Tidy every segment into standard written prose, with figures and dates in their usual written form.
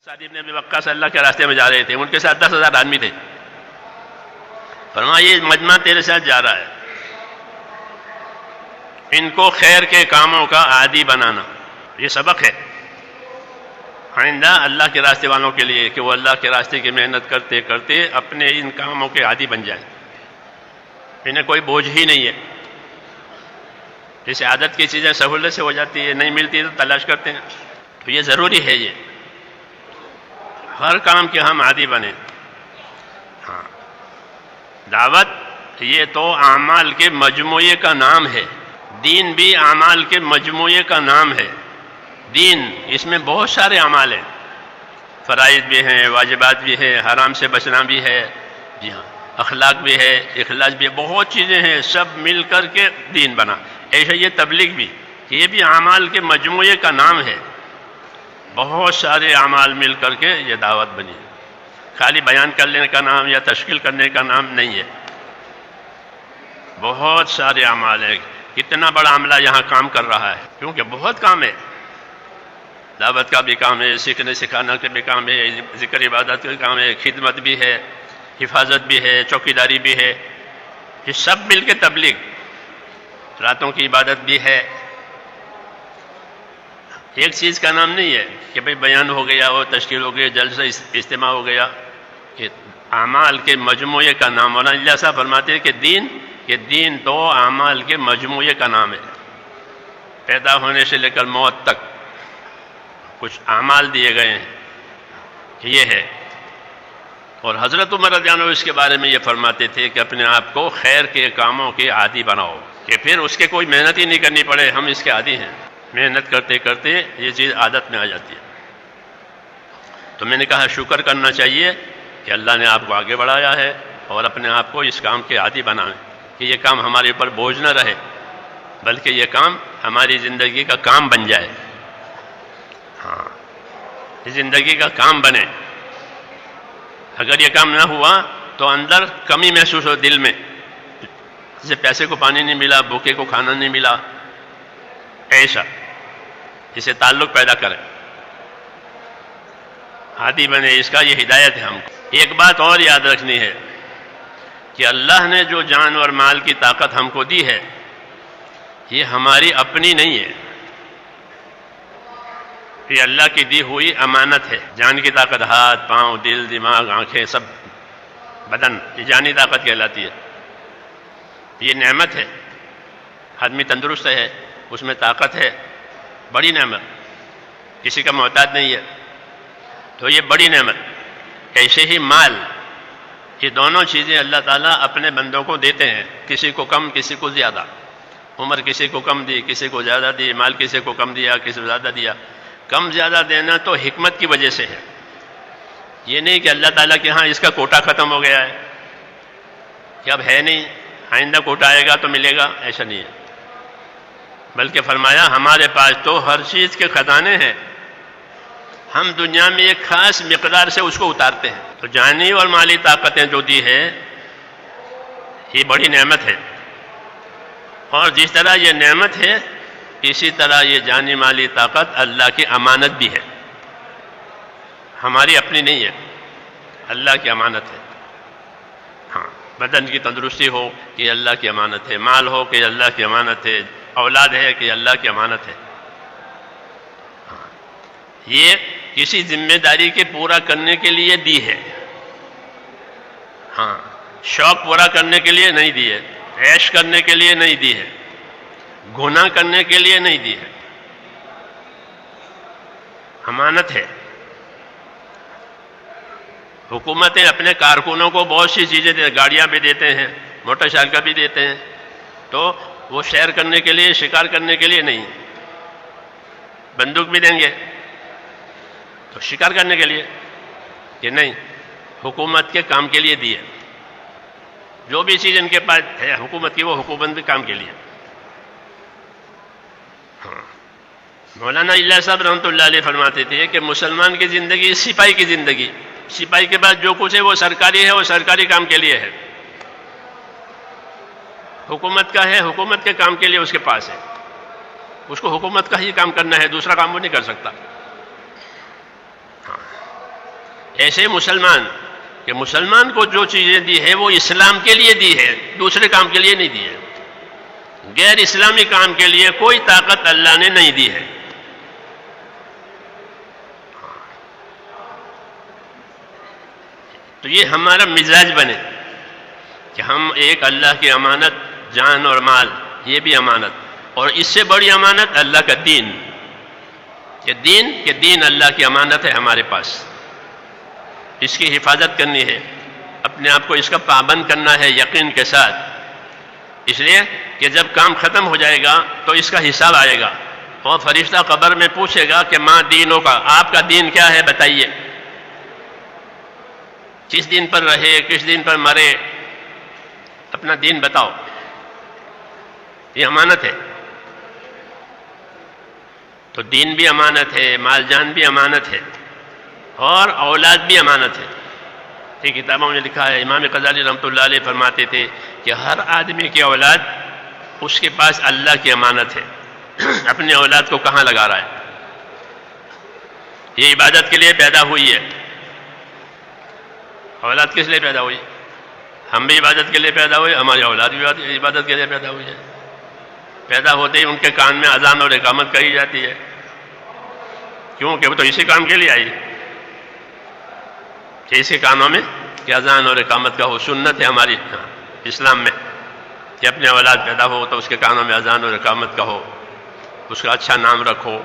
سعد ابن ابی وقاص اللہ کے راستے میں جا رہے تھے، ان کے ساتھ 10,000 آدمی تھے۔ فرمایا یہ مجمع تیرے ساتھ جا رہا ہے، ان کو خیر کے کاموں کا عادی بنانا، یہ سبق ہے آئندہ اللہ کے راستے والوں کے لیے کہ وہ اللہ کے راستے کی محنت کرتے کرتے اپنے ان کاموں کے عادی بن جائیں، انہیں کوئی بوجھ ہی نہیں ہے۔ جیسے عادت کی چیزیں سہولت سے ہو جاتی ہے، نہیں ملتی تو تلاش کرتے ہیں، تو یہ ضروری ہے، یہ ہر کام کے ہم عادی بنیں۔ ہاں، دعوت یہ تو اعمال کے مجموعے کا نام ہے، دین بھی اعمال کے مجموعے کا نام ہے۔ دین اس میں بہت سارے اعمال ہیں، فرائض بھی ہیں، واجبات بھی ہیں، حرام سے بچنا بھی ہے، جی ہاں، اخلاق بھی ہے، اخلاص بھی ہے، بہت چیزیں ہیں، سب مل کر کے دین بنا۔ ایسا یہ تبلیغ بھی، یہ بھی اعمال کے مجموعے کا نام ہے، بہت سارے اعمال مل کر کے یہ دعوت بنی، خالی بیان کرنے کا نام یا تشکیل کرنے کا نام نہیں ہے، بہت سارے اعمال ہیں۔ کتنا بڑا عملہ یہاں کام کر رہا ہے، کیونکہ بہت کام ہے، دعوت کا بھی کام ہے، سیکھنے سکھانا کا بھی کام ہے، ذکر عبادت کا کام ہے، خدمت بھی ہے، حفاظت بھی ہے، چوکیداری بھی ہے، یہ سب مل کے تبلیغ، راتوں کی عبادت بھی ہے۔ ایک چیز کا نام نہیں ہے کہ بھئی بیان ہو گیا اور تشکیل ہو گیا، جلسہ اجتماع ہو گیا، یہ اعمال کے مجموعے کا نام۔ مولانا اللہ صاحب فرماتے ہیں کہ دین تو اعمال کے مجموعے کا نام ہے، پیدا ہونے سے لے کر موت تک کچھ اعمال دیے گئے ہیں، یہ ہے۔ اور حضرت عمر رضی اللہ عنہ اس کے بارے میں یہ فرماتے تھے کہ اپنے آپ کو خیر کے کاموں کے عادی بناؤ، کہ پھر اس کے کوئی محنت ہی نہیں کرنی پڑے، ہم اس کے عادی ہیں، محنت کرتے کرتے یہ چیز عادت میں آ جاتی ہے۔ تو میں نے کہا شکر کرنا چاہیے کہ اللہ نے آپ کو آگے بڑھایا ہے، اور اپنے آپ کو اس کام کے عادی بنائیں کہ یہ کام ہمارے اوپر بوجھ نہ رہے، بلکہ یہ کام ہماری زندگی کا کام بن جائے۔ ہاں، یہ زندگی کا کام بنے۔ اگر یہ کام نہ ہوا تو اندر کمی محسوس ہو دل میں، جیسے پیسے کو پانی نہیں ملا، بھوکے کو کھانا نہیں ملا، ایسا اسے تعلق پیدا کرے، عادی بنے اس کا، یہ ہدایت ہے ہم کو۔ ایک بات اور یاد رکھنی ہے کہ اللہ نے جو جان اور مال کی طاقت ہم کو دی ہے، یہ ہماری اپنی نہیں ہے، یہ اللہ کی دی ہوئی امانت ہے۔ جان کی طاقت، ہاتھ، پاؤں، دل، دماغ، آنکھیں، سب بدن، یہ جانی طاقت کہلاتی ہے، یہ نعمت ہے۔ آدمی تندرست ہے، اس میں طاقت ہے، بڑی نعمت، کسی کا محتاج نہیں ہے، تو یہ بڑی نعمت۔ ایسے ہی مال، یہ دونوں چیزیں اللہ تعالیٰ اپنے بندوں کو دیتے ہیں، کسی کو کم، کسی کو زیادہ۔ عمر کسی کو کم دی، کسی کو زیادہ دی، مال کسی کو کم دیا، کسی کو زیادہ دیا۔ کم زیادہ دینا تو حکمت کی وجہ سے ہے، یہ نہیں کہ اللہ تعالیٰ کے ہاں اس کا کوٹا ختم ہو گیا ہے کہ اب ہے نہیں، آئندہ کوٹا آئے گا تو ملے گا، ایسا نہیں ہے، بلکہ فرمایا ہمارے پاس تو ہر چیز کے خزانے ہیں، ہم دنیا میں ایک خاص مقدار سے اس کو اتارتے ہیں۔ تو جانی اور مالی طاقتیں جو دی ہے، یہ بڑی نعمت ہے، اور جس طرح یہ نعمت ہے اسی طرح یہ جانی مالی طاقت اللہ کی امانت بھی ہے، ہماری اپنی نہیں ہے، اللہ کی امانت ہے۔ ہاں، بدن کی تندرستی ہو کہ اللہ کی امانت ہے، مال ہو کہ اللہ کی امانت ہے، اولاد ہے کہ اللہ کی امانت ہے۔ یہ کسی ذمہ داری کے پورا کرنے کے لیے دی ہے، ہاں، شوق پورا کرنے کے لیے نہیں دی ہے، عیش کرنے کے لیے نہیں دی ہے، گناہ کرنے کے لیے نہیں دی ہے، امانت ہے۔ حکومتیں اپنے کارکنوں کو بہت سی چیزیں گاڑیاں بھی دیتے ہیں، موٹر سائیکل بھی دیتے ہیں، تو وہ سیر کرنے کے لیے، شکار کرنے کے لیے نہیں، بندوق بھی دیں گے تو شکار کرنے کے لیے کہ نہیں، حکومت کے کام کے لیے دی ہے۔ جو بھی چیز ان کے پاس ہے حکومت کی، وہ حکومت کے کام کے لیے۔ ہاں، مولانا اللہ صاحب رحمۃ اللہ علیہ فرماتے تھے کہ مسلمان کی زندگی سپاہی کی زندگی، سپاہی کے بعد جو کچھ ہے وہ سرکاری ہے، وہ سرکاری کام کے لیے ہے، حکومت کا ہے، حکومت کے کام کے لیے اس کے پاس ہے، اس کو حکومت کا ہی کام کرنا ہے، دوسرا کام وہ نہیں کر سکتا۔ ایسے مسلمان کہ مسلمان کو جو چیزیں دی ہے وہ اسلام کے لیے دی ہے، دوسرے کام کے لیے نہیں دی ہے. غیر اسلامی کام کے لیے کوئی طاقت اللہ نے نہیں دی ہے. تو یہ ہمارا مزاج بنے کہ ہم ایک اللہ کی امانت، جان اور مال، یہ بھی امانت، اور اس سے بڑی امانت اللہ کا دین. کہ دین اللہ کی امانت ہے ہمارے پاس، اس کی حفاظت کرنی ہے، اپنے آپ کو اس کا پابند کرنا ہے یقین کے ساتھ. اس لیے کہ جب کام ختم ہو جائے گا تو اس کا حساب آئے گا، اور فرشتہ قبر میں پوچھے گا کہ ماں دینوں کا، آپ کا دین کیا ہے بتائیے، کس دین پر رہے، کس دین پر مرے، اپنا دین بتاؤ. یہ امانت ہے. تو دین بھی امانت ہے، مال جان بھی امانت ہے، اور اولاد بھی امانت ہے. یہ کتابوں میں لکھا ہے، امام غزالی رحمۃ اللہ علیہ فرماتے تھے کہ ہر آدمی کی اولاد اس کے پاس اللہ کی امانت ہے. اپنی اولاد کو کہاں لگا رہا ہے؟ یہ عبادت کے لیے پیدا ہوئی ہے. اولاد کس لیے پیدا ہوئی؟ ہم بھی عبادت کے لیے پیدا ہوئے، ہماری اولاد بھی عبادت کے لیے پیدا ہوئی ہے. پیدا ہوتے ہی ان کے کان میں اذان اور اقامت کہی جاتی ہے. کیوں؟ کہ وہ تو اسی کام کے لیے آئی، کہ اسی کانوں میں کہ اذان اور اقامت کا ہو. سنت ہے ہماری اسلام میں کہ اپنے اولاد پیدا ہو تو اس کے کانوں میں اذان اور اقامت کا ہو، اس کا اچھا نام رکھو،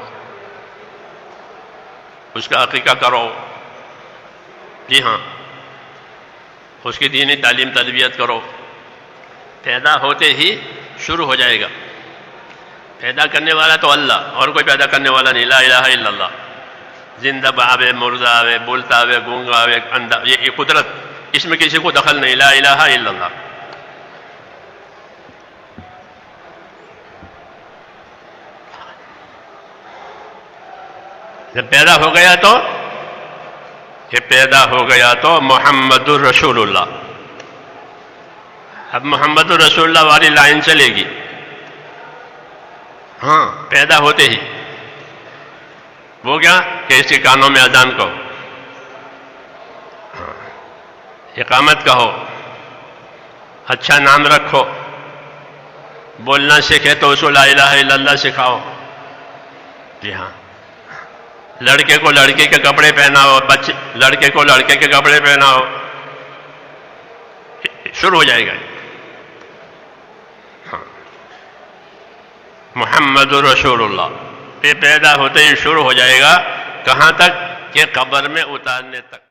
اس کا عقیقہ کرو. جی ہاں، اس کی دینی تعلیم تربیت کرو. پیدا ہوتے ہی شروع ہو جائے گا. پیدا کرنے والا تو اللہ، اور کوئی پیدا کرنے والا نہیں. لا الہ الا اللہ. زندہ آوے، مردہ آوے، بولتا آوے، گونگا آوے، اندھا، یہ قدرت، اس میں کسی کو دخل نہیں. لا الہ الا اللہ. جب پیدا ہو گیا تو محمد الرسول اللہ. اب محمد الرسول اللہ والی لائن چلے گی. ہاں، پیدا ہوتے ہی وہ کیا کہ اس کے کانوں میں اذان کہو، اقامت کہو، اچھا نام رکھو، بولنا سیکھے تو اس کو لا الہ الا اللہ سکھاؤ. جی ہاں، لڑکے کو لڑکے کے کپڑے پہناؤ، لڑکے کو لڑکے کے کپڑے پہناؤ. شروع ہو جائے گا. ہاں، محمد رسول اللہ. یہ پیدا ہوتے ہی شروع ہو جائے گا. کہاں تک؟ کہ قبر میں اتارنے تک.